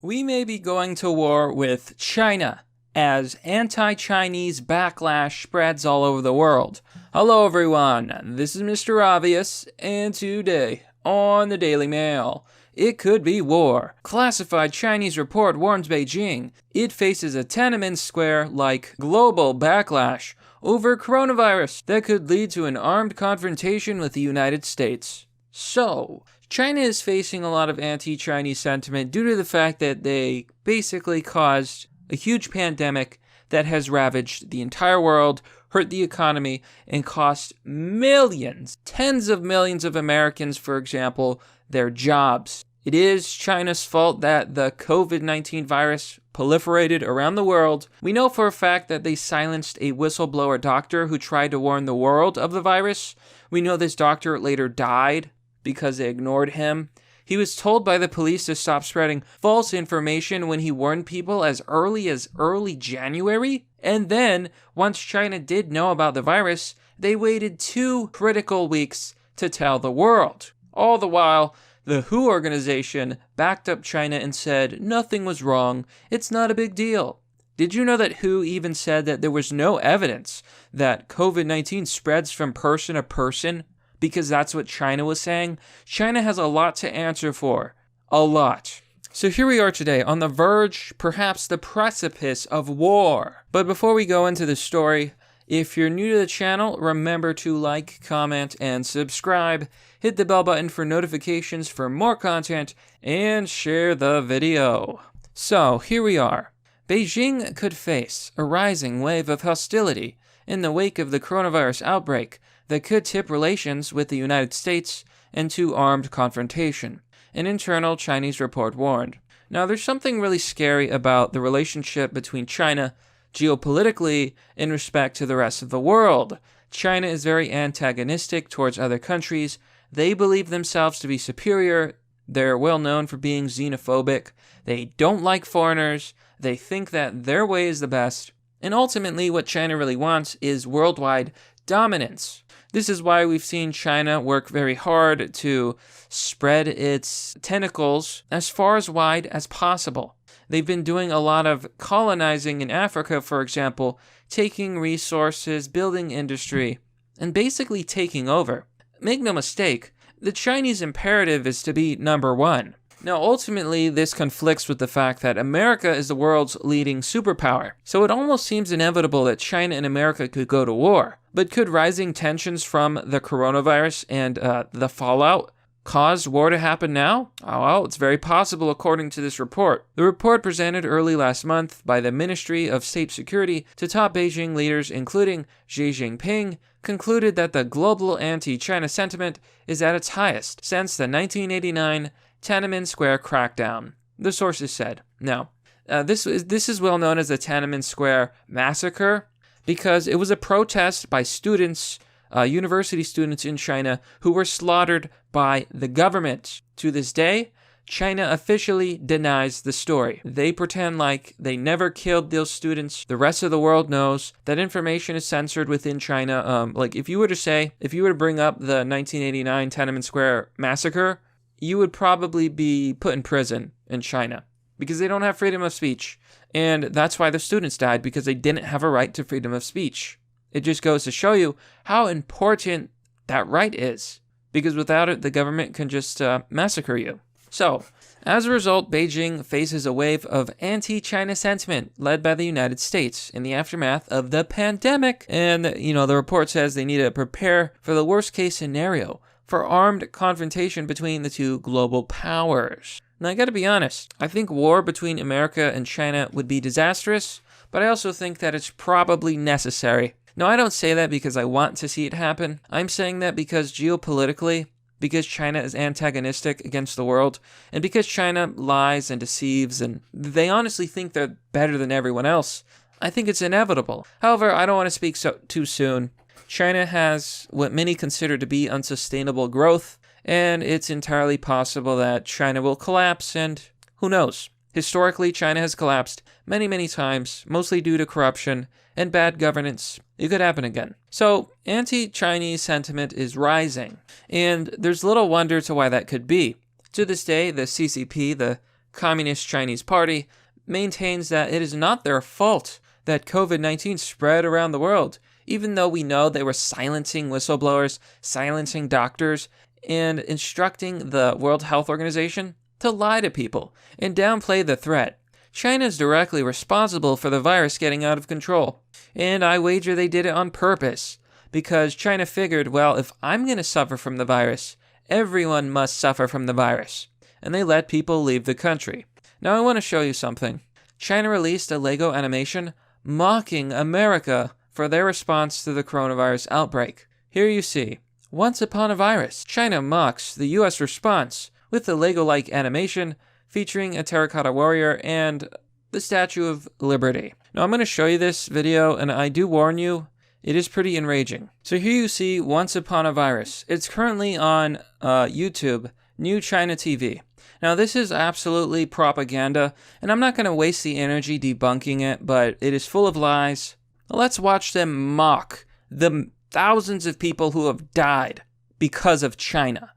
We may be going to war with China as anti-Chinese backlash spreads all over the world. Hello everyone, this is Mr. Obvious, and today on the Daily Mail, it could be war. Classified Chinese report warns Beijing it faces a Tiananmen Square-like global backlash over coronavirus that could lead to an armed confrontation with the United States. So, China is facing a lot of anti-Chinese sentiment due to the fact that they basically caused a huge pandemic that has ravaged the entire world, hurt the economy, and cost millions, tens of millions of Americans, for example, their jobs. It is China's fault that the COVID-19 virus proliferated around the world. We know for a fact that they silenced a whistleblower doctor who tried to warn the world of the virus. We know this doctor later died because they ignored him. He was told by the police to stop spreading false information when he warned people as early January. And then, once China did know about the virus, they waited 2 critical weeks to tell the world. All the while, the WHO organization backed up China and said nothing was wrong, it's not a big deal. Did you know that WHO even said that there was no evidence that COVID-19 spreads from person to person? Because that's what China was saying. China has a lot to answer for. A lot. So here we are today, on the verge, perhaps the precipice of war. But before we go into the story, if you're new to the channel, remember to like, comment, and subscribe. Hit the bell button for notifications for more content, and share the video. So, here we are. Beijing could face a rising wave of hostility in the wake of the coronavirus outbreak that could tip relations with the United States into armed confrontation, an internal Chinese report warned. Now, there's something really scary about the relationship between China geopolitically in respect to the rest of the world. China is very antagonistic towards other countries. They believe themselves to be superior. They're well known for being xenophobic. They don't like foreigners. They think that their way is the best. And ultimately, what China really wants is worldwide dominance. This is why we've seen China work very hard to spread its tentacles as far as wide as possible. They've been doing a lot of colonizing in Africa, for example, taking resources, building industry, and basically taking over. Make no mistake, the Chinese imperative is to be number one. Now, ultimately, this conflicts with the fact that America is the world's leading superpower. So it almost seems inevitable that China and America could go to war. But could rising tensions from the coronavirus and the fallout cause war to happen now? Oh, well, it's very possible according to this report. The report presented early last month by the Ministry of State Security to top Beijing leaders, including Xi Jinping, concluded that the global anti-China sentiment is at its highest since the 1989 Tiananmen Square crackdown, the sources said. Now, this is well known as the Tiananmen Square massacre because it was a protest by students, university students in China who were slaughtered by the government. To this day, China officially denies the story. They pretend like they never killed those students. The rest of the world knows that information is censored within China. Like if you were to bring up the 1989 Tiananmen Square massacre, you would probably be put in prison in China because they don't have freedom of speech. And that's why the students died, because they didn't have a right to freedom of speech. It just goes to show you how important that right is, because without it, the government can just massacre you. So, as a result, Beijing faces a wave of anti-China sentiment led by the United States in the aftermath of the pandemic. And, the report says they need to prepare for the worst-case scenario for armed confrontation between the two global powers. Now, I gotta be honest, I think war between America and China would be disastrous, but I also think that it's probably necessary. No, I don't say that because I want to see it happen. I'm saying that because geopolitically, because China is antagonistic against the world, and because China lies and deceives, and they honestly think they're better than everyone else, I think it's inevitable. However, I don't want to speak too soon. China has what many consider to be unsustainable growth, and it's entirely possible that China will collapse, and who knows? Historically, China has collapsed many, many times, mostly due to corruption and bad governance. It could happen again. So, anti-Chinese sentiment is rising, and there's little wonder to why that could be. To this day, the CCP, the Communist Chinese Party, maintains that it is not their fault that COVID-19 spread around the world, even though we know they were silencing whistleblowers, silencing doctors, and instructing the World Health Organization to lie to people and downplay the threat. China is directly responsible for the virus getting out of control, and I wager they did it on purpose, because China figured, well, if I'm going to suffer from the virus, everyone must suffer from the virus, and they let people leave the country. Now I want to show you something. China released a Lego animation mocking America for their response to the coronavirus outbreak. Here you see, once upon a virus, China mocks the US response with the Lego-like animation featuring a terracotta warrior and the Statue of Liberty. Now I'm going to show you this video, and I do warn you, it is pretty enraging. So here you see Once Upon a Virus. It's currently on YouTube, New China TV. Now this is absolutely propaganda, and I'm not going to waste the energy debunking it, but it is full of lies. Let's watch them mock the thousands of people who have died because of China.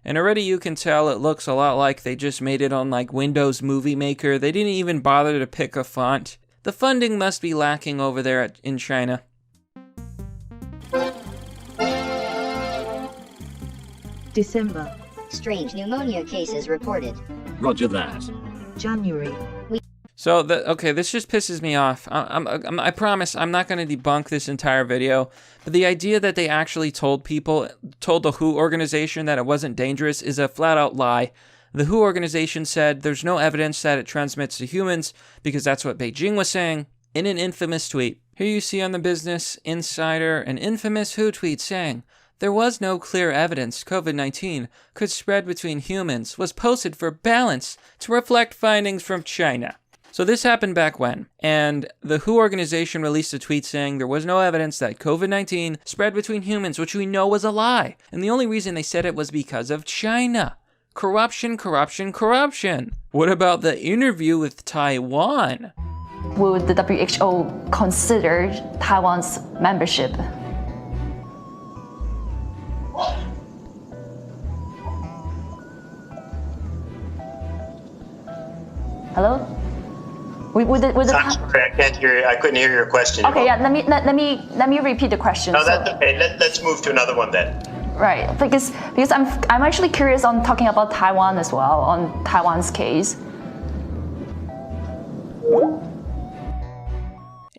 And already you can tell it looks a lot like they just made it on like Windows Movie Maker. They didn't even bother to pick a font. The funding must be lacking over there in China. December. Strange pneumonia cases reported. Roger that. January. So, okay, this just pisses me off. I promise I'm not going to debunk this entire video, but the idea that they actually told the WHO organization that it wasn't dangerous is a flat-out lie. The WHO organization said there's no evidence that it transmits to humans, because that's what Beijing was saying, in an infamous tweet. Here you see on the Business Insider an infamous WHO tweet saying, "There was no clear evidence COVID-19 could spread between humans was posted for balance to reflect findings from China." So this happened back when, and the WHO organization released a tweet saying there was no evidence that COVID-19 spread between humans, which we know was a lie. And the only reason they said it was because of China. Corruption, corruption, corruption. What about the interview with Taiwan? Would the WHO consider Taiwan's membership? Hello? I'm sorry, I can't hear you. I couldn't hear your question. Okay, yeah. Let me repeat the question. No, that's okay. Let's move to another one then. Right, because I'm actually curious on talking about Taiwan as well, on Taiwan's case.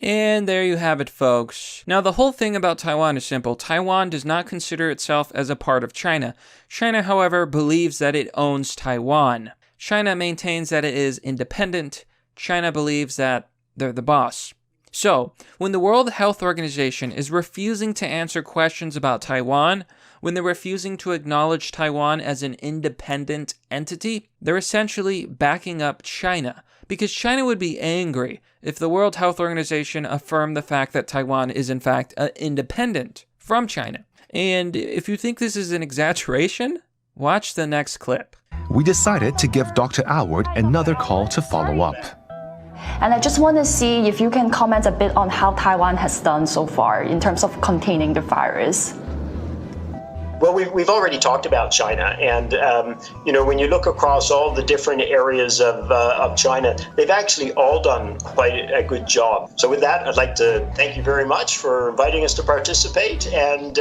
And there you have it, folks. Now, the whole thing about Taiwan is simple. Taiwan does not consider itself as a part of China. China, however, believes that it owns Taiwan. China maintains that it is independent. China believes that they're the boss. So, when the World Health Organization is refusing to answer questions about Taiwan, when they're refusing to acknowledge Taiwan as an independent entity, they're essentially backing up China, because China would be angry if the World Health Organization affirmed the fact that Taiwan is in fact independent from China. And if you think this is an exaggeration, watch the next clip. We decided to give Dr. Alward another call to follow up. And I just want to see if you can comment a bit on how Taiwan has done so far in terms of containing the virus. Well, we've already talked about China, and when you look across all the different areas of China, they've actually all done quite a good job. So with that, I'd like to thank you very much for inviting us to participate, and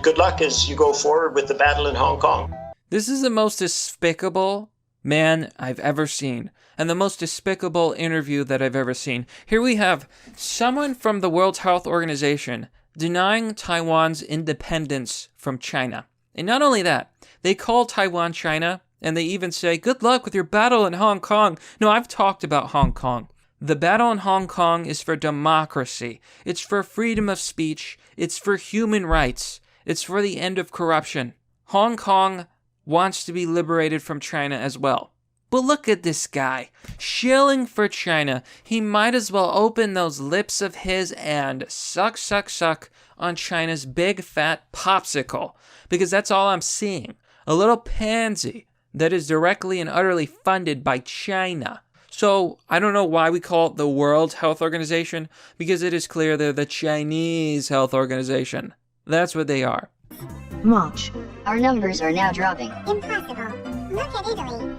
good luck as you go forward with the battle in Hong Kong. This is the most despicable man I've ever seen, and the most despicable interview that I've ever seen. Here we have someone from the World Health Organization denying Taiwan's independence from China. And not only that, they call Taiwan China, and they even say, good luck with your battle in Hong Kong. No, I've talked about Hong Kong. The battle in Hong Kong is for democracy. It's for freedom of speech. It's for human rights. It's for the end of corruption. Hong Kong wants to be liberated from China as well. But look at this guy, shilling for China. He might as well open those lips of his and suck, suck, suck on China's big fat popsicle. Because that's all I'm seeing. A little pansy that is directly and utterly funded by China. So, I don't know why we call it the World Health Organization, because it is clear they're the Chinese Health Organization. That's what they are. March. Our numbers are now dropping. Impossible. Look at Italy.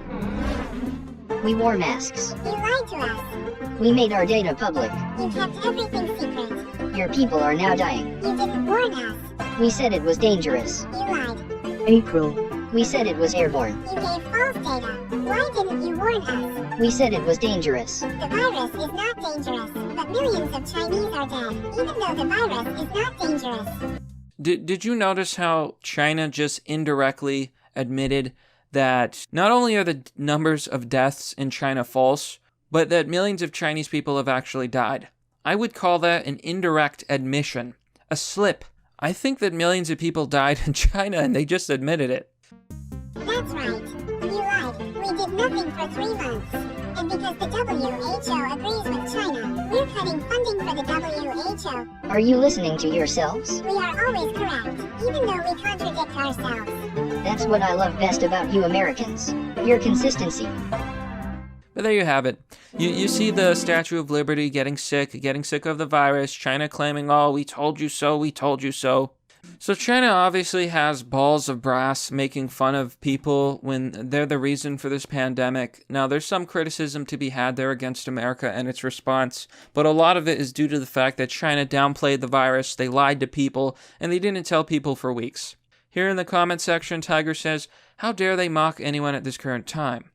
We wore masks. You lied to us. We made our data public. You kept everything secret. Your people are now dying. You didn't warn us. We said it was dangerous. You lied. April. We said it was airborne. You gave false data. Why didn't you warn us? We said it was dangerous. The virus is not dangerous, but millions of Chinese are dead, even though the virus is not dangerous. Did you notice how China just indirectly admitted that not only are the numbers of deaths in China false, but that millions of Chinese people have actually died? I would call that an indirect admission, a slip. I think that millions of people died in China and they just admitted it. That's right. You lied. We did nothing for 3 months. And because the WHO agrees with China, we're cutting funding for the WHO. Are you listening to yourselves? We are always correct, even though we contradict ourselves. That's what I love best about you Americans. Your consistency. But there you have it. You see the Statue of Liberty getting sick of the virus, China claiming, oh, we told you so, we told you so. So China obviously has balls of brass making fun of people when they're the reason for this pandemic. Now, there's some criticism to be had there against America and its response, but a lot of it is due to the fact that China downplayed the virus, they lied to people, and they didn't tell people for weeks. Here in the comment section, Tiger says, how dare they mock anyone at this current time?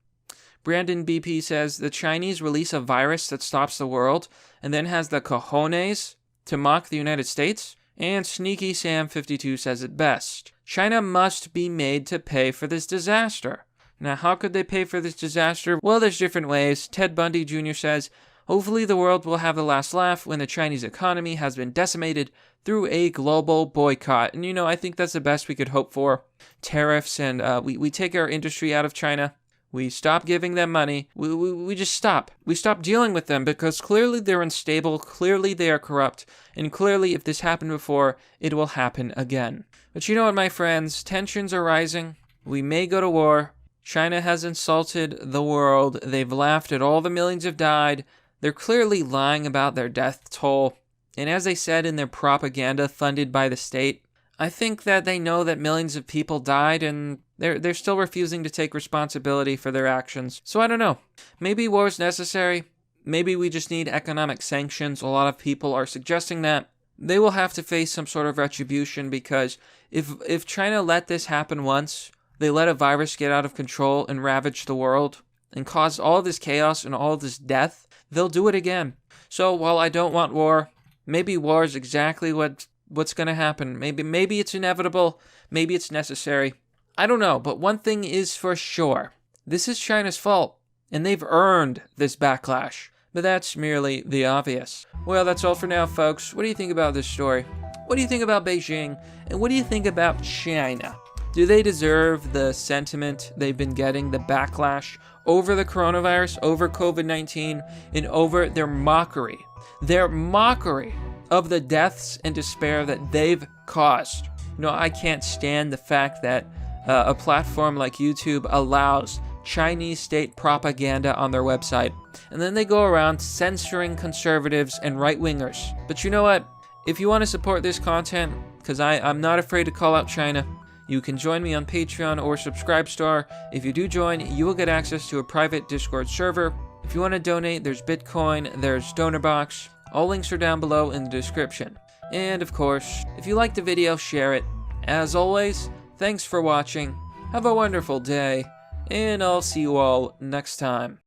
Brandon BP says, the Chinese release a virus that stops the world and then has the cojones to mock the United States? And Sneaky Sam 52 says it best. China must be made to pay for this disaster. Now, how could they pay for this disaster? Well, there's different ways. Ted Bundy Jr. says, hopefully the world will have the last laugh when the Chinese economy has been decimated through a global boycott. And, I think that's the best we could hope for. Tariffs and we take our industry out of China. We stop giving them money. We just stop. We stop dealing with them because clearly they're unstable, clearly they are corrupt, and clearly if this happened before, it will happen again. But you know what, my friends? Tensions are rising. We may go to war. China has insulted the world. They've laughed at all the millions have died. They're clearly lying about their death toll. And as they said in their propaganda funded by the state, I think that they know that millions of people died and they're still refusing to take responsibility for their actions. So I don't know. Maybe war is necessary. Maybe we just need economic sanctions. A lot of people are suggesting that. They will have to face some sort of retribution because if China let this happen once, they let a virus get out of control and ravage the world and cause all this chaos and all this death, they'll do it again. So while I don't want war, maybe war is exactly what's going to happen. Maybe it's inevitable. Maybe it's necessary. I don't know, but one thing is for sure. This is China's fault, and they've earned this backlash. But that's merely the obvious. Well, that's all for now, folks. What do you think about this story? What do you think about Beijing? And what do you think about China? Do they deserve the sentiment they've been getting, the backlash over the coronavirus, over COVID-19, and over their mockery of the deaths and despair that they've caused? I can't stand the fact that a platform like YouTube allows Chinese state propaganda on their website, and then they go around censoring conservatives and right-wingers. But you know what? If you want to support this content, because I'm not afraid to call out China, you can join me on Patreon or Subscribestar. If you do join, you will get access to a private Discord server. If you want to donate, there's Bitcoin, there's DonorBox. All links are down below in the description. And of course, if you liked the video, share it. As always, thanks for watching. Have a wonderful day, and I'll see you all next time.